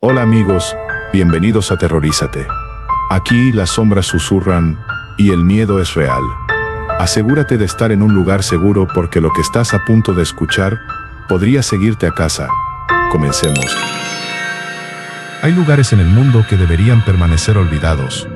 Hola amigos, bienvenidos a Terrorízate. Aquí las sombras susurran y el miedo es real. Asegúrate de estar en un lugar seguro porque lo que estás a punto de escuchar podría seguirte a casa. Comencemos. Hay lugares en el mundo que deberían permanecer olvidados.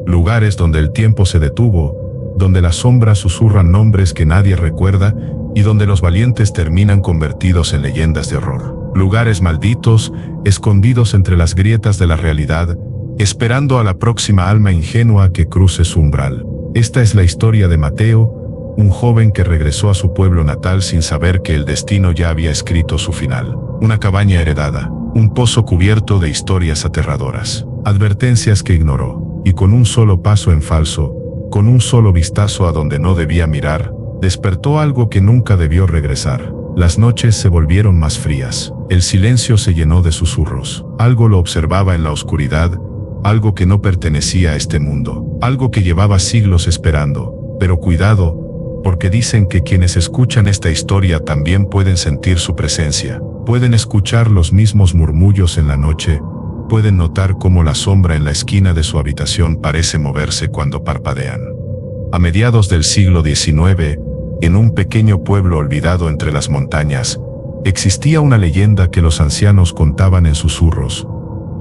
Lugares donde el tiempo se detuvo, donde las sombras susurran nombres que nadie recuerda y donde los valientes terminan convertidos en leyendas de horror. Lugares malditos, escondidos entre las grietas de la realidad, esperando a la próxima alma ingenua que cruce su umbral. Esta es la historia de Mateo, un joven que regresó a su pueblo natal sin saber que el destino ya había escrito su final. Una cabaña heredada, un pozo cubierto de historias aterradoras, advertencias que ignoró, y con un solo paso en falso, con un solo vistazo a donde no debía mirar, despertó algo que nunca debió regresar. Las noches se volvieron más frías, el silencio se llenó de susurros. Algo lo observaba en la oscuridad, algo que no pertenecía a este mundo, algo que llevaba siglos esperando. Pero cuidado, porque dicen que quienes escuchan esta historia también pueden sentir su presencia, pueden escuchar los mismos murmullos en la noche, pueden notar cómo la sombra en la esquina de su habitación parece moverse cuando parpadean. A mediados del siglo XIX, en un pequeño pueblo olvidado entre las montañas, existía una leyenda que los ancianos contaban en susurros: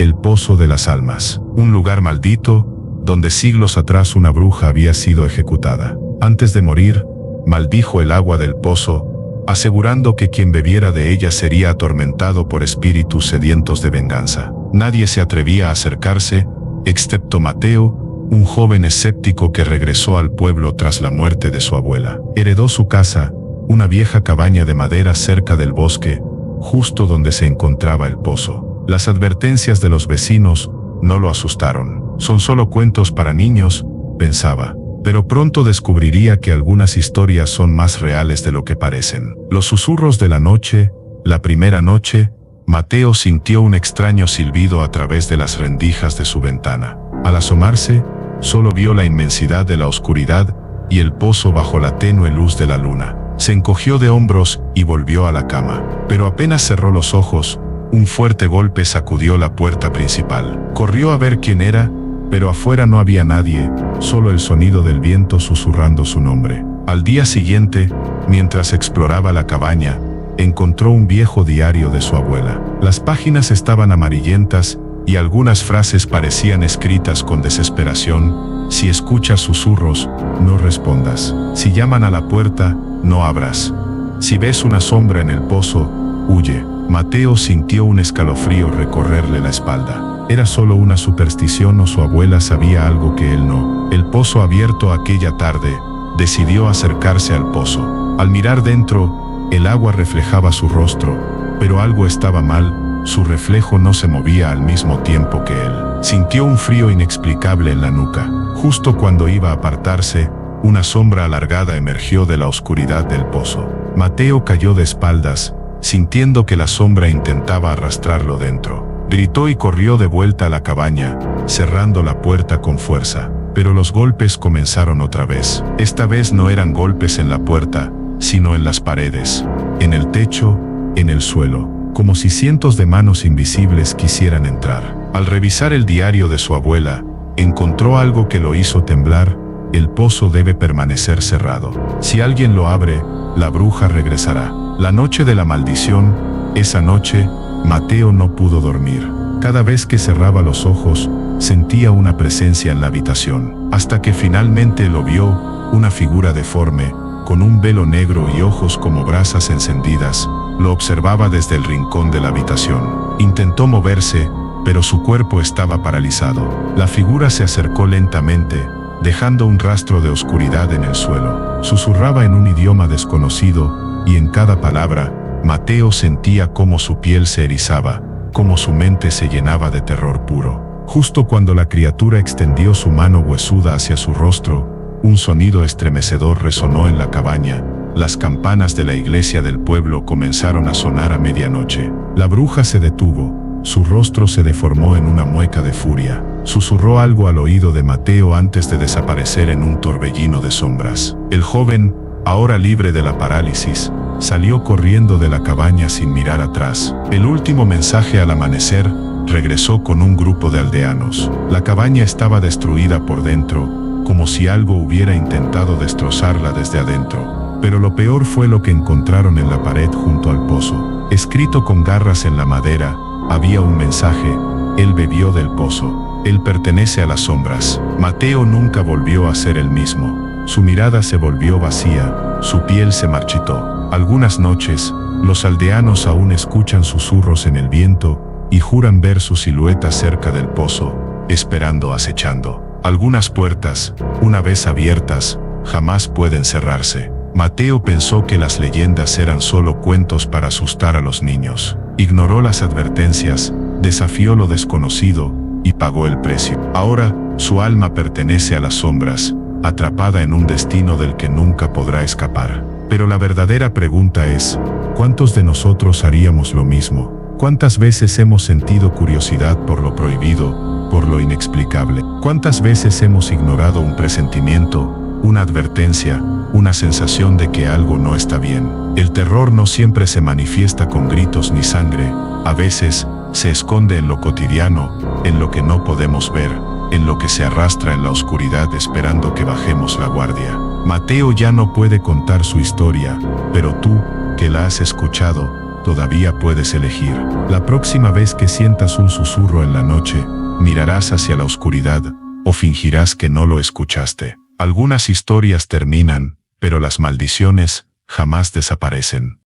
el Pozo de las Almas, un lugar maldito, donde siglos atrás una bruja había sido ejecutada. Antes de morir, maldijo el agua del pozo, asegurando que quien bebiera de ella sería atormentado por espíritus sedientos de venganza. Nadie se atrevía a acercarse, excepto Mateo, un joven escéptico que regresó al pueblo tras la muerte de su abuela. Heredó su casa, una vieja cabaña de madera cerca del bosque, justo donde se encontraba el pozo. Las advertencias de los vecinos no lo asustaron. Son solo cuentos para niños, pensaba. Pero pronto descubriría que algunas historias son más reales de lo que parecen. Los susurros de la noche, la primera noche, Mateo sintió un extraño silbido a través de las rendijas de su ventana. Al asomarse, solo vio la inmensidad de la oscuridad y el pozo bajo la tenue luz de la luna. Se encogió de hombros y volvió a la cama. Pero apenas cerró los ojos, un fuerte golpe sacudió la puerta principal. Corrió a ver quién era, pero afuera no había nadie, solo el sonido del viento susurrando su nombre. Al día siguiente, mientras exploraba la cabaña, encontró un viejo diario de su abuela. Las páginas estaban amarillentas y algunas frases parecían escritas con desesperación: si escuchas susurros, no respondas. Si llaman a la puerta, no abras. Si ves una sombra en el pozo, huye. Mateo sintió un escalofrío recorrerle la espalda. ¿Era solo una superstición o su abuela sabía algo que él no? El pozo abierto aquella tarde, decidió acercarse al pozo. Al mirar dentro, el agua reflejaba su rostro, pero algo estaba mal. Su reflejo no se movía al mismo tiempo que él. Sintió un frío inexplicable en la nuca. Justo cuando iba a apartarse, una sombra alargada emergió de la oscuridad del pozo. Mateo cayó de espaldas, sintiendo que la sombra intentaba arrastrarlo dentro. Gritó y corrió de vuelta a la cabaña, cerrando la puerta con fuerza. Pero los golpes comenzaron otra vez. Esta vez no eran golpes en la puerta, sino en las paredes, en el techo, en el suelo, como si cientos de manos invisibles quisieran entrar. Al revisar el diario de su abuela, encontró algo que lo hizo temblar: el pozo debe permanecer cerrado. Si alguien lo abre, la bruja regresará. La noche de la maldición, esa noche, Mateo no pudo dormir. Cada vez que cerraba los ojos, sentía una presencia en la habitación, hasta que finalmente lo vio, una figura deforme, con un velo negro y ojos como brasas encendidas. Lo observaba desde el rincón de la habitación. Intentó moverse, pero su cuerpo estaba paralizado. La figura se acercó lentamente, dejando un rastro de oscuridad en el suelo. Susurraba en un idioma desconocido, y en cada palabra, Mateo sentía cómo su piel se erizaba, cómo su mente se llenaba de terror puro. Justo cuando la criatura extendió su mano huesuda hacia su rostro, un sonido estremecedor resonó en la cabaña. Las campanas de la iglesia del pueblo comenzaron a sonar a medianoche. La bruja se detuvo, su rostro se deformó en una mueca de furia. Susurró algo al oído de Mateo antes de desaparecer en un torbellino de sombras. El joven, ahora libre de la parálisis, salió corriendo de la cabaña sin mirar atrás. El último mensaje al amanecer regresó con un grupo de aldeanos. La cabaña estaba destruida por dentro, como si algo hubiera intentado destrozarla desde adentro. Pero lo peor fue lo que encontraron en la pared junto al pozo. Escrito con garras en la madera, había un mensaje: él bebió del pozo. Él pertenece a las sombras. Mateo nunca volvió a ser el mismo. Su mirada se volvió vacía, su piel se marchitó. Algunas noches, los aldeanos aún escuchan susurros en el viento y juran ver su silueta cerca del pozo, esperando, acechando. Algunas puertas, una vez abiertas, jamás pueden cerrarse. Mateo pensó que las leyendas eran solo cuentos para asustar a los niños. Ignoró las advertencias, desafió lo desconocido y pagó el precio. Ahora, su alma pertenece a las sombras, atrapada en un destino del que nunca podrá escapar. Pero la verdadera pregunta es, ¿cuántos de nosotros haríamos lo mismo? ¿Cuántas veces hemos sentido curiosidad por lo prohibido, por lo inexplicable? ¿Cuántas veces hemos ignorado un presentimiento, una advertencia, una sensación de que algo no está bien? El terror no siempre se manifiesta con gritos ni sangre, a veces se esconde en lo cotidiano, en lo que no podemos ver, en lo que se arrastra en la oscuridad esperando que bajemos la guardia. Mateo ya no puede contar su historia, pero tú, que la has escuchado, todavía puedes elegir. La próxima vez que sientas un susurro en la noche, mirarás hacia la oscuridad, o fingirás que no lo escuchaste. Algunas historias terminan, pero las maldiciones jamás desaparecen.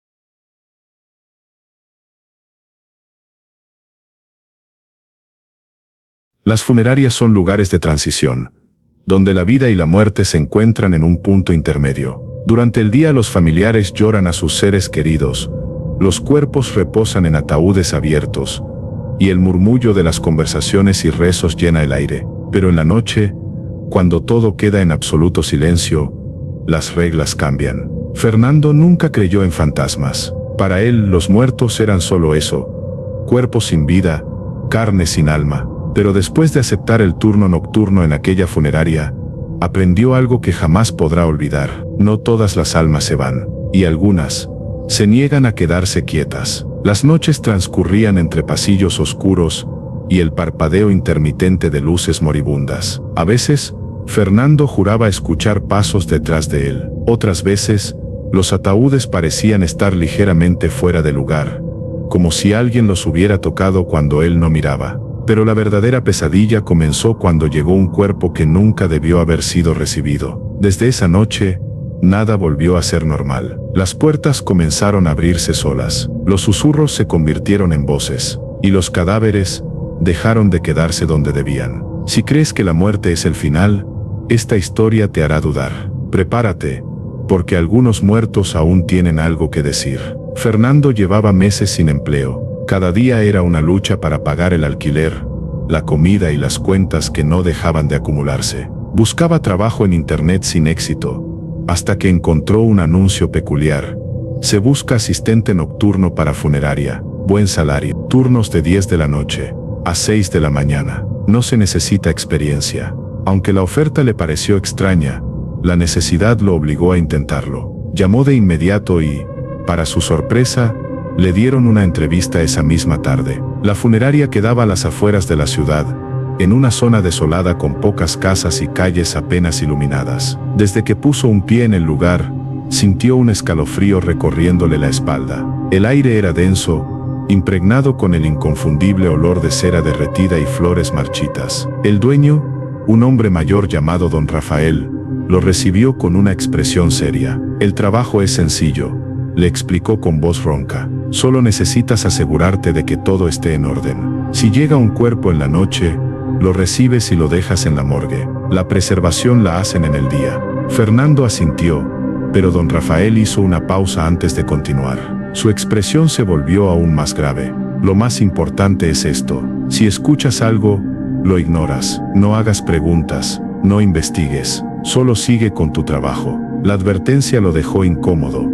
Las funerarias son lugares de transición, donde la vida y la muerte se encuentran en un punto intermedio. Durante el día los familiares lloran a sus seres queridos, los cuerpos reposan en ataúdes abiertos, y el murmullo de las conversaciones y rezos llena el aire. Pero en la noche, cuando todo queda en absoluto silencio, las reglas cambian. Fernando nunca creyó en fantasmas. Para él, los muertos eran solo eso: cuerpos sin vida, carne sin alma. Pero después de aceptar el turno nocturno en aquella funeraria, aprendió algo que jamás podrá olvidar. No todas las almas se van, y algunas se niegan a quedarse quietas. Las noches transcurrían entre pasillos oscuros y el parpadeo intermitente de luces moribundas. A veces, Fernando juraba escuchar pasos detrás de él. Otras veces, los ataúdes parecían estar ligeramente fuera de lugar, como si alguien los hubiera tocado cuando él no miraba. Pero la verdadera pesadilla comenzó cuando llegó un cuerpo que nunca debió haber sido recibido. Desde esa noche, nada volvió a ser normal. Las puertas comenzaron a abrirse solas, los susurros se convirtieron en voces, y los cadáveres dejaron de quedarse donde debían. Si crees que la muerte es el final, esta historia te hará dudar. Prepárate, porque algunos muertos aún tienen algo que decir. Fernando llevaba meses sin empleo. Cada día era una lucha para pagar el alquiler, la comida y las cuentas que no dejaban de acumularse. Buscaba trabajo en internet sin éxito, hasta que encontró un anuncio peculiar. Se busca asistente nocturno para funeraria, buen salario, turnos de 10 de la noche a 6 de la mañana. No se necesita experiencia. Aunque la oferta le pareció extraña, la necesidad lo obligó a intentarlo. Llamó de inmediato y, para su sorpresa, le dieron una entrevista esa misma tarde. La funeraria quedaba a las afueras de la ciudad, en una zona desolada con pocas casas y calles apenas iluminadas. Desde que puso un pie en el lugar, sintió un escalofrío recorriéndole la espalda. El aire era denso, impregnado con el inconfundible olor de cera derretida y flores marchitas. El dueño, un hombre mayor llamado Don Rafael, lo recibió con una expresión seria. El trabajo es sencillo, le explicó con voz ronca. Solo necesitas asegurarte de que todo esté en orden. Si llega un cuerpo en la noche, lo recibes y lo dejas en la morgue. La preservación la hacen en el día. Fernando asintió, pero don Rafael hizo una pausa antes de continuar. Su expresión se volvió aún más grave. Lo más importante es esto: si escuchas algo, lo ignoras. No hagas preguntas, no investigues, solo sigue con tu trabajo. La advertencia lo dejó incómodo,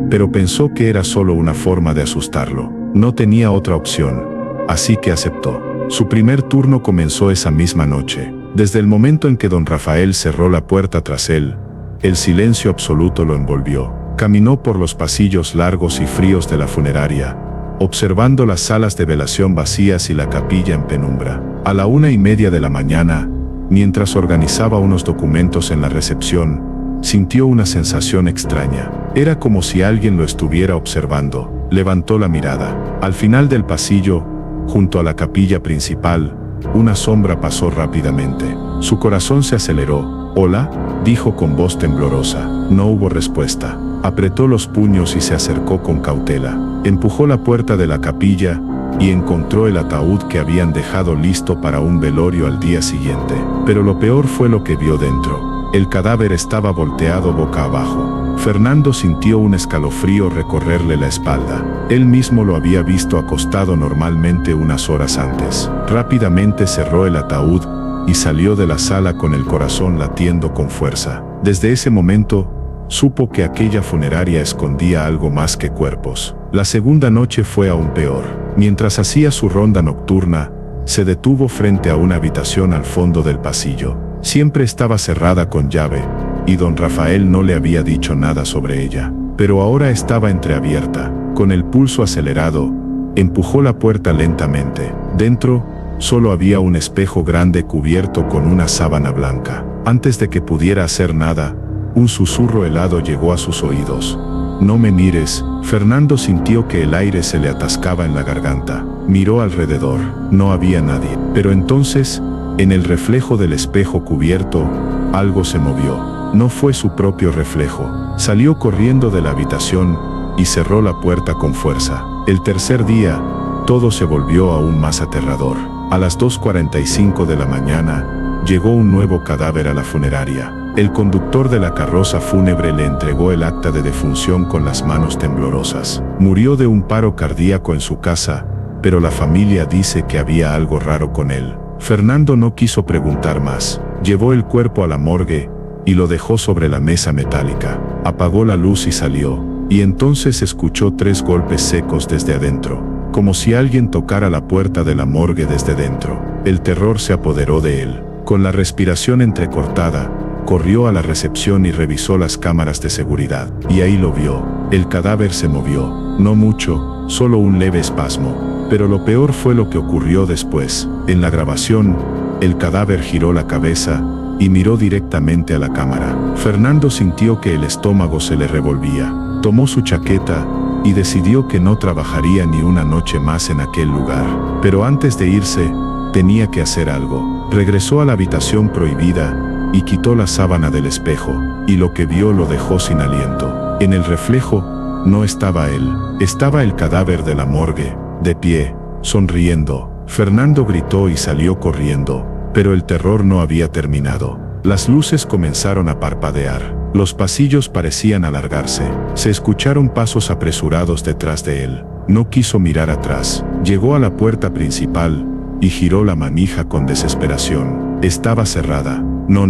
pero pensó que era solo una forma de asustarlo. No tenía otra opción, así que aceptó. Su primer turno comenzó esa misma noche. Desde el momento en que don Rafael cerró la puerta tras él, el silencio absoluto lo envolvió. Caminó por los pasillos largos y fríos de la funeraria, observando las salas de velación vacías y la capilla en penumbra. A la 1:30 de la mañana, mientras organizaba unos documentos en la recepción, sintió una sensación extraña. Era como si alguien lo estuviera observando. Levantó la mirada. Al final del pasillo, junto a la capilla principal, una sombra pasó rápidamente. Su corazón se aceleró. «Hola», dijo con voz temblorosa. No hubo respuesta. Apretó los puños y se acercó con cautela. Empujó la puerta de la capilla y encontró el ataúd que habían dejado listo para un velorio al día siguiente. Pero lo peor fue lo que vio dentro. El cadáver estaba volteado boca abajo. Fernando sintió un escalofrío recorrerle la espalda. Él mismo lo había visto acostado normalmente unas horas antes. Rápidamente cerró el ataúd y salió de la sala con el corazón latiendo con fuerza. Desde ese momento, supo que aquella funeraria escondía algo más que cuerpos. La segunda noche fue aún peor. Mientras hacía su ronda nocturna, se detuvo frente a una habitación al fondo del pasillo. Siempre estaba cerrada con llave, y don Rafael no le había dicho nada sobre ella. Pero ahora estaba entreabierta. Con el pulso acelerado, empujó la puerta lentamente. Dentro, solo había un espejo grande cubierto con una sábana blanca. Antes de que pudiera hacer nada, un susurro helado llegó a sus oídos. «No me mires». Fernando sintió que el aire se le atascaba en la garganta. Miró alrededor. No había nadie. Pero entonces, en el reflejo del espejo cubierto, algo se movió. No fue su propio reflejo. Salió corriendo de la habitación y cerró la puerta con fuerza. El tercer día, todo se volvió aún más aterrador. A las 2:45 de la mañana, llegó un nuevo cadáver a la funeraria. El conductor de la carroza fúnebre le entregó el acta de defunción con las manos temblorosas. Murió de un paro cardíaco en su casa, pero la familia dice que había algo raro con él. Fernando no quiso preguntar más. Llevó el cuerpo a la morgue y lo dejó sobre la mesa metálica. Apagó la luz y salió. Y entonces escuchó 3 golpes secos desde adentro, como si alguien tocara la puerta de la morgue desde dentro. El terror se apoderó de él. Con la respiración entrecortada, corrió a la recepción y revisó las cámaras de seguridad. Y ahí lo vio. El cadáver se movió. No mucho, solo un leve espasmo. Pero lo peor fue lo que ocurrió después. En la grabación, el cadáver giró la cabeza y miró directamente a la cámara. Fernando sintió que el estómago se le revolvía. Tomó su chaqueta y decidió que no trabajaría ni una noche más en aquel lugar. Pero antes de irse, tenía que hacer algo. Regresó a la habitación prohibida y quitó la sábana del espejo, y lo que vio lo dejó sin aliento. En el reflejo, no estaba él. Estaba el cadáver de la morgue, de pie, sonriendo. Fernando gritó y salió corriendo, pero el terror no había terminado. Las luces comenzaron a parpadear. Los pasillos parecían alargarse. Se escucharon pasos apresurados detrás de él. No quiso mirar atrás. Llegó a la puerta principal y giró la manija con desesperación. Estaba cerrada. No,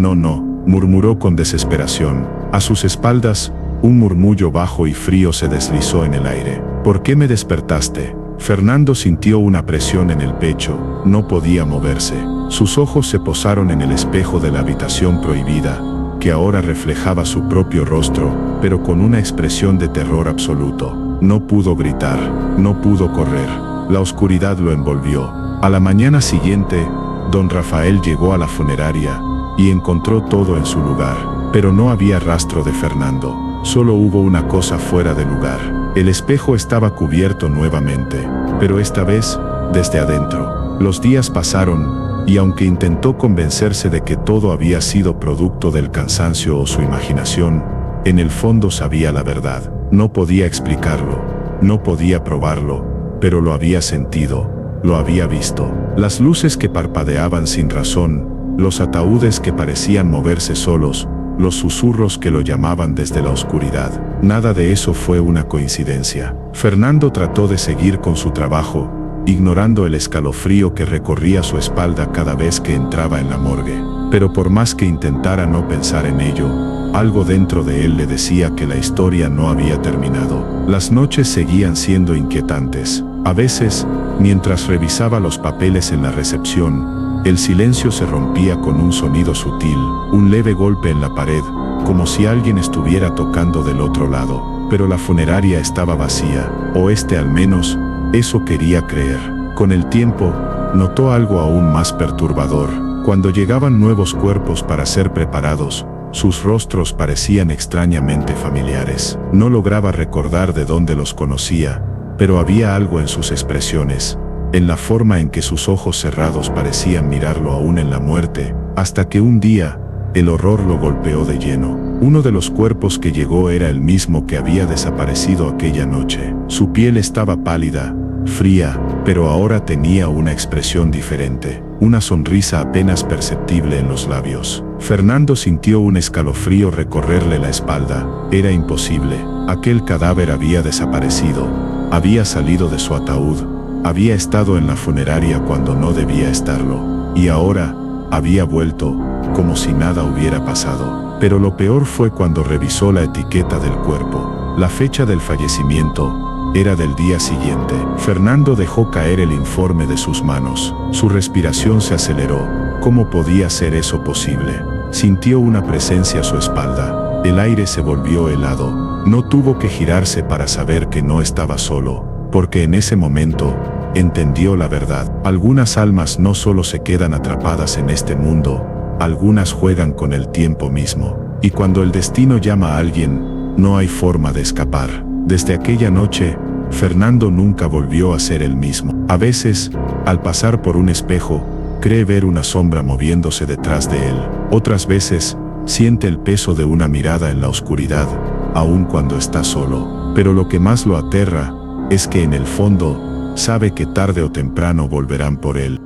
murmuró con desesperación. A sus espaldas, un murmullo bajo y frío se deslizó en el aire. ¿Por qué me despertaste? Fernando sintió una presión en el pecho. No podía moverse. Sus ojos se posaron en el espejo de la habitación prohibida, que ahora reflejaba su propio rostro, pero con una expresión de terror absoluto. No pudo gritar, no pudo correr. La oscuridad lo envolvió. A la mañana siguiente, don Rafael llegó a la funeraria y encontró todo en su lugar, pero no había rastro de Fernando. Solo hubo una cosa fuera de lugar. El espejo estaba cubierto nuevamente, pero esta vez, desde adentro. Los días pasaron, y aunque intentó convencerse de que todo había sido producto del cansancio o su imaginación, en el fondo sabía la verdad. No podía explicarlo, no podía probarlo, pero lo había sentido, lo había visto. Las luces que parpadeaban sin razón, los ataúdes que parecían moverse solos, los susurros que lo llamaban desde la oscuridad. Nada de eso fue una coincidencia. Fernando trató de seguir con su trabajo, ignorando el escalofrío que recorría su espalda cada vez que entraba en la morgue. Pero por más que intentara no pensar en ello, algo dentro de él le decía que la historia no había terminado. Las noches seguían siendo inquietantes. A veces, mientras revisaba los papeles en la recepción, el silencio se rompía con un sonido sutil, un leve golpe en la pared, como si alguien estuviera tocando del otro lado. Pero la funeraria estaba vacía, o al menos, Eso quería creer. Con el tiempo, notó algo aún más perturbador. Cuando llegaban nuevos cuerpos para ser preparados, sus rostros parecían extrañamente familiares. No lograba recordar de dónde los conocía, pero había algo en sus expresiones, en la forma en que sus ojos cerrados parecían mirarlo aún en la muerte, hasta que un día, el horror lo golpeó de lleno. Uno de los cuerpos que llegó era el mismo que había desaparecido aquella noche. Su piel estaba pálida, fría, pero ahora tenía una expresión diferente, una sonrisa apenas perceptible en los labios. Fernando sintió un escalofrío recorrerle la espalda. Era imposible. Aquel cadáver había desaparecido, había salido de su ataúd, había estado en la funeraria cuando no debía estarlo, y ahora había vuelto, como si nada hubiera pasado. Pero lo peor fue cuando revisó la etiqueta del cuerpo. La fecha del fallecimiento era del día siguiente. Fernando dejó caer el informe de sus manos. Su respiración se aceleró. ¿Cómo podía ser eso posible? Sintió una presencia a su espalda. El aire se volvió helado. No tuvo que girarse para saber que no estaba solo, porque en ese momento entendió la verdad. Algunas almas no solo se quedan atrapadas en este mundo, algunas juegan con el tiempo mismo. Y cuando el destino llama a alguien, no hay forma de escapar. Desde aquella noche, Fernando nunca volvió a ser el mismo. A veces, al pasar por un espejo, cree ver una sombra moviéndose detrás de él. Otras veces, siente el peso de una mirada en la oscuridad, aun cuando está solo. Pero lo que más lo aterra es que en el fondo, sabe que tarde o temprano volverán por él.